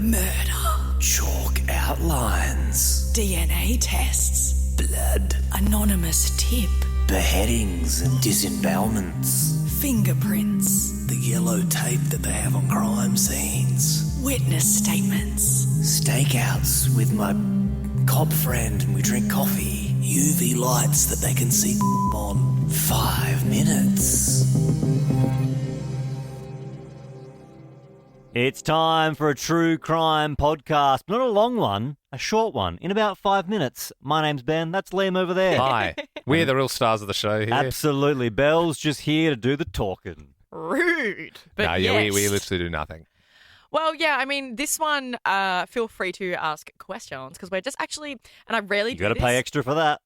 Murder. Chalk outlines. DNA tests. Blood. Anonymous tip. Beheadings and disembowelments. Fingerprints. The yellow tape that they have on crime scenes. Witness statements. Stakeouts with my cop friend and we drink coffee. UV lights that they can see on 5 minutes. It's time for a true crime podcast. Not a long one, a short one, in about 5 minutes. My name's Ben. That's Liam over there. Hi. We're the real stars of the show here. Absolutely. Belle's just here to do the talking. Rude. But No, yes. we literally do nothing. Well, yeah, I mean, this one, feel free to ask questions because we're just actually, and I rarely You do got to this. pay extra for that.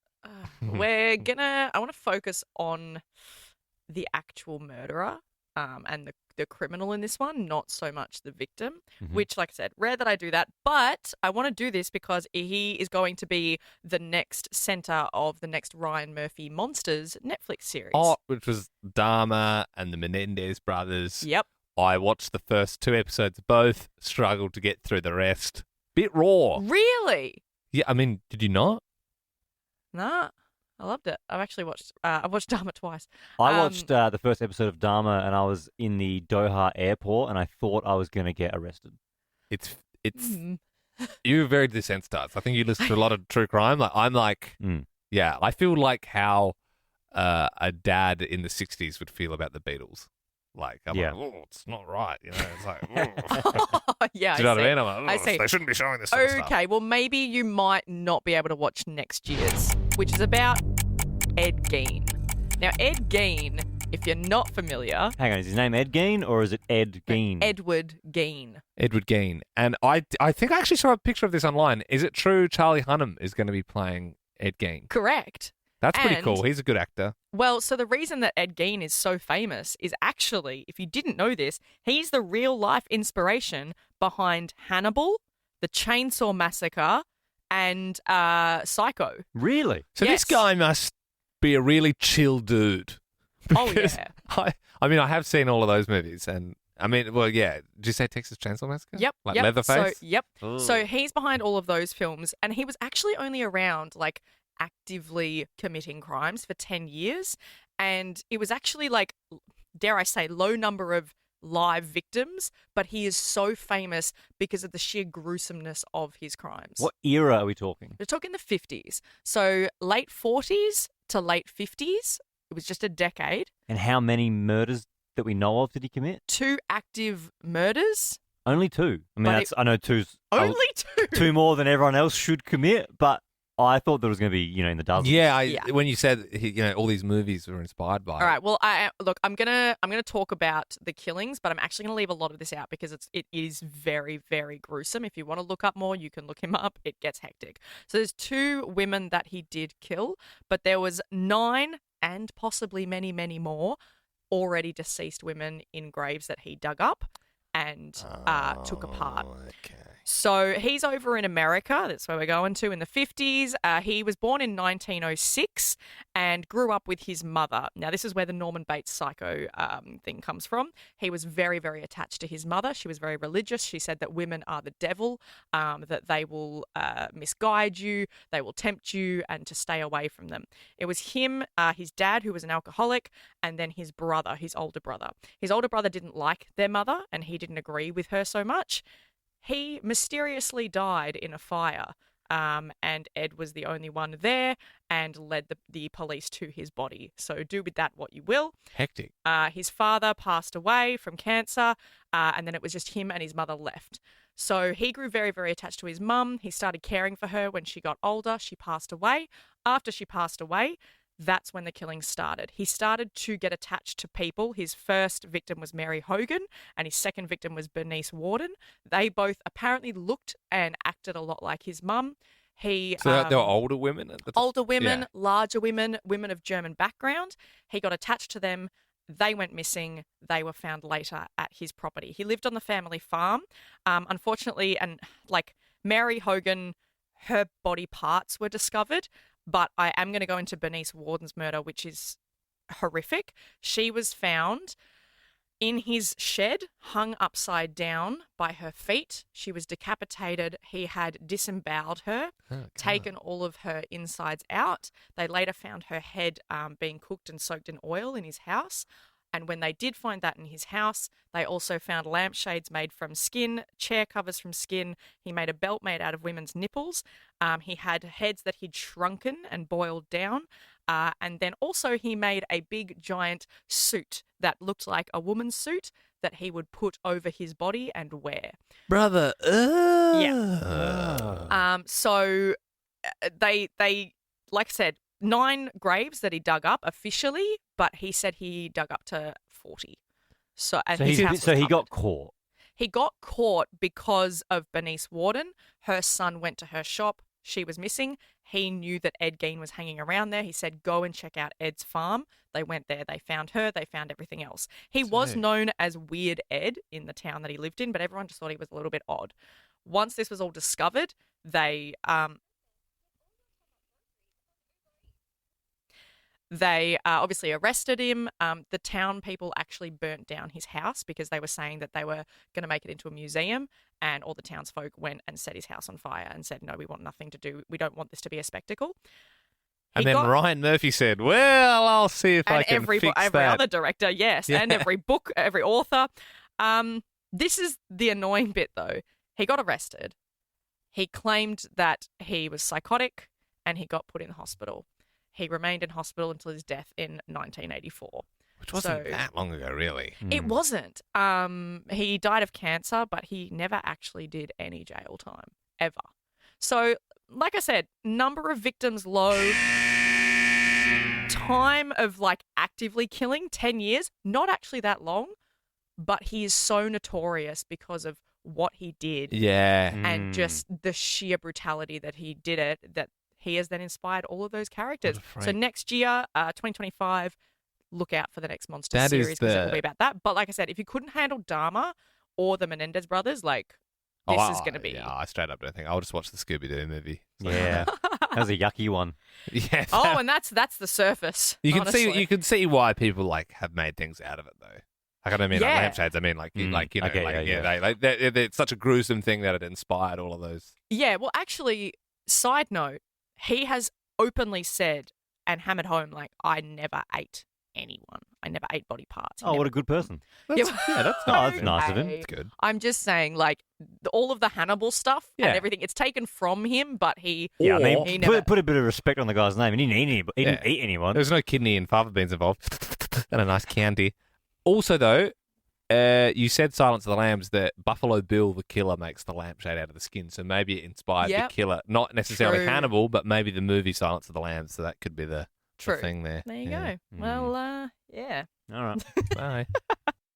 I want to focus on the actual murderer and the criminal in this one, not so much the victim, which, like I said, rare that I do that. But I want to do this because he is going to be the next center of the next Ryan Murphy Monsters Netflix series. Oh, which was Dharma and the Menendez brothers. Yep. I watched the first 2 episodes, both struggled to get through the rest. Bit raw. Really? Yeah, I mean, did you not? Nah. I loved it. I've watched Dharma twice. I watched the first episode of Dharma and I was in the Doha airport and I thought I was going to get arrested. It's you're very desensitized. I think you listen to a lot of true crime. Yeah, I feel like how a dad in the 60s would feel about the Beatles. Like, I'm like, oh, it's not right. You know, it's like, Yeah, do you know what I mean? I'm like, I see. They shouldn't be showing this sort of stuff. Okay, well, maybe you might not be able to watch next year's, which is about Ed Gein. Now, Ed Gein, if you're not familiar... Hang on, is his name Ed Gein or is it Ed Gein? Edward Gein. Edward Gein. And I think I actually saw a picture of this online. Is it true Charlie Hunnam is going to be playing Ed Gein? Correct. That's pretty And- cool. He's a good actor. Well, so the reason that Ed Gein is so famous is actually, if you didn't know this, he's the real-life inspiration behind Hannibal, the Chainsaw Massacre, and Psycho. Really? So Yes. this guy must be a really chill dude. Oh, Because yeah. I mean, I have seen all of those movies, and I mean, well, yeah. Did you say Texas Chainsaw Massacre? Yep. Like yep. Leatherface? So he's behind all of those films, and he was actually only around, like, actively committing crimes for 10 years. And it was actually, like, dare I say, low number of live victims, but he is so famous because of the sheer gruesomeness of his crimes. What era are we talking? We're talking the 50s. So late 40s to late 50s. It was just a decade. And how many murders that we know of did he commit? 2 active murders. Only 2. I mean, But I know two's Only 2. 2 more than everyone else should commit, but I thought there was going to be, in the dozens. Yeah, Yeah. when you said all these movies were inspired by. All right. Well, I'm gonna talk about the killings, but I'm actually gonna leave a lot of this out because it is very, very gruesome. If you want to look up more, you can look him up. It gets hectic. So there's 2 women that he did kill, but there was 9 and possibly many, many more already deceased women in graves that he dug up and took apart. Okay. So he's over in America. That's where we're going to in the 50s. He was born in 1906 and grew up with his mother. Now, this is where the Norman Bates Psycho thing comes from. He was very, very attached to his mother. She was very religious. She said that women are the devil, that they will misguide you, they will tempt you, and to stay away from them. It was him, his dad, who was an alcoholic, and then his brother, his older brother. His older brother didn't like their mother, and he didn't agree with her so much. He mysteriously died in a fire, and Ed was the only one there and led the police to his body. So do with that what you will. Hectic. His father passed away from cancer, and then it was just him and his mother left. So he grew very, very attached to his mum. He started caring for her when she got older. She passed away. After she passed away, that's when the killings started. He started to get attached to people. His first victim was Mary Hogan, and his second victim was Bernice Warden. They both apparently looked and acted a lot like his mum. So they were older women at the time? Older women, Yeah. larger women, women of German background. He got attached to them. They went missing. They were found later at his property. He lived on the family farm. Unfortunately, and like Mary Hogan, her body parts were discovered, but I am going to go into Bernice Warden's murder, which is horrific. She was found in his shed, hung upside down by her feet. She was decapitated. He had disemboweled her, taken all of her insides out. They later found her head being cooked and soaked in oil in his house. And when they did find that in his house, they also found lampshades made from skin, chair covers from skin. He made a belt made out of women's nipples. He had heads that he'd shrunken and boiled down. And then also he made a big giant suit that looked like a woman's suit that he would put over his body and wear. Brother. Yeah. So they, like I said, 9 graves that he dug up officially, but he said he dug up to 40. So his house was he got covered. caught. He got caught because of Bernice Warden. Her son went to her shop. She was missing. He knew that Ed Gein was hanging around there. He said, go and check out Ed's farm. They went there. They found her. They found everything else. He was known as Weird Ed in the town that he lived in, but everyone just thought he was a little bit odd. Once this was all discovered, they obviously arrested him. The town people actually burnt down his house because they were saying that they were going to make it into a museum, and all the townsfolk went and set his house on fire and said, no, we want nothing to do. We don't want this to be a spectacle. And then Ryan Murphy said, well, I'll see if I can fix that. Every other director, yes, and every book, every author. This is the annoying bit, though. He got arrested. He claimed that he was psychotic, and he got put in hospital. He remained in hospital until his death in 1984. Which wasn't that long ago, really. It wasn't. He died of cancer, but he never actually did any jail time, ever. So, like I said, number of victims low. Time of, actively killing, 10 years. Not actually that long, but he is so notorious because of what he did. Yeah. And just the sheer brutality that he did it, that he has then inspired all of those characters. So next year, 2025, look out for the next Monster series because it will be about that. But like I said, if you couldn't handle Dharma or the Menendez brothers, this is going to be... Yeah, I straight up don't think. I'll just watch the Scooby-Doo movie. So. Yeah. That was a yucky one. Yeah. Oh, and that's the surface. You honestly. can see why people have made things out of it though. I don't mean like lampshades. I mean it's such a gruesome thing that it inspired all of those. Yeah. Well, actually, side note, he has openly said and hammered home I never ate anyone. I never ate body parts. What a good person. That's that's nice of him. It's good. I'm just saying, all of the Hannibal stuff and everything, it's taken from him, but he... Yeah, he never... put a bit of respect on the guy's name. He didn't eat anyone. There was no kidney and fava beans involved. And a nice candy. Also, though, you said Silence of the Lambs that Buffalo Bill, the killer, makes the lampshade out of the skin. So maybe it inspired the killer. Not necessarily Hannibal, but maybe the movie Silence of the Lambs. So that could be the thing there. There you go. Well, yeah. All right. Bye.